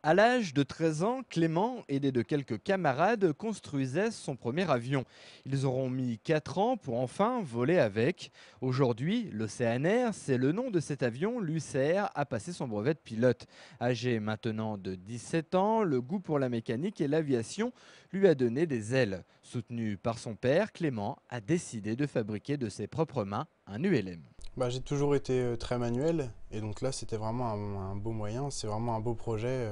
À l'âge de 13 ans, Clément, aidé de quelques camarades, construisait son premier avion. Ils auront mis 4 ans pour enfin voler avec. Aujourd'hui, le CNR, c'est le nom de cet avion, lui sert à passer son brevet de pilote. Âgé maintenant de 17 ans, le goût pour la mécanique et l'aviation lui a donné des ailes. Soutenu par son père, Clément a décidé de fabriquer de ses propres mains un ULM. J'ai toujours été très manuel et donc là c'était vraiment un beau moyen, c'est vraiment un beau projet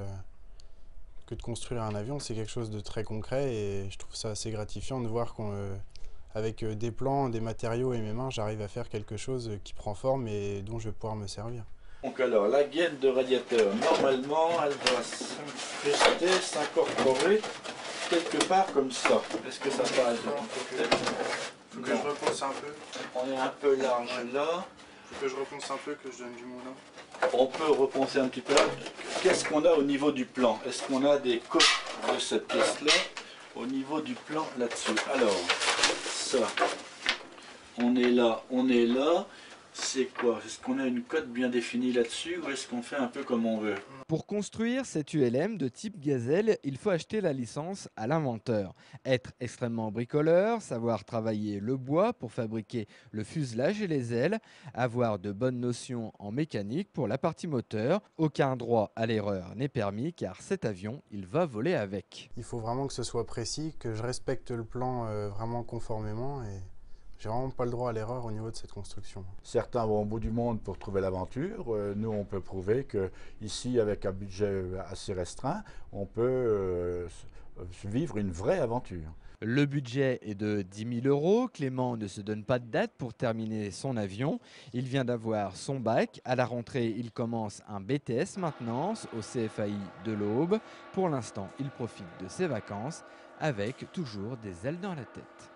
que de construire un avion, c'est quelque chose de très concret et je trouve ça assez gratifiant de voir qu'avec des plans, des matériaux et mes mains, j'arrive à faire quelque chose qui prend forme et dont je vais pouvoir me servir. Donc alors, la gaine de radiateur, normalement, elle va s'incruster, s'incorporer quelque part comme ça. Est-ce que ça passe? Faut que je reponce un peu, On est un peu large là. faut que je reponce un peu, que je donne du moulin. On peut repenser un petit peu. Qu'est-ce qu'on a au niveau du plan? Est-ce qu'on a des coques de cette pièce-là au niveau du plan là-dessus? Alors, ça, on est là, on est là. C'est quoi? Est-ce qu'on a une cote bien définie là-dessus ou est-ce qu'on fait un peu comme on veut? Pour construire cet ULM de type Gazelle, il faut acheter la licence à l'inventeur. Être extrêmement bricoleur, savoir travailler le bois pour fabriquer le fuselage et les ailes, avoir de bonnes notions en mécanique pour la partie moteur. Aucun droit à l'erreur n'est permis car cet avion, il va voler avec. Il faut vraiment que ce soit précis, que je respecte le plan vraiment conformément et j'ai vraiment pas le droit à l'erreur au niveau de cette construction. Certains vont au bout du monde pour trouver l'aventure. Nous, on peut prouver que ici, avec un budget assez restreint, on peut vivre une vraie aventure. Le budget est de 10 000 euros. Clément ne se donne pas de date pour terminer son avion. Il vient d'avoir son bac. À la rentrée, il commence un BTS maintenance au CFAI de l'Aube. Pour l'instant, il profite de ses vacances avec toujours des ailes dans la tête.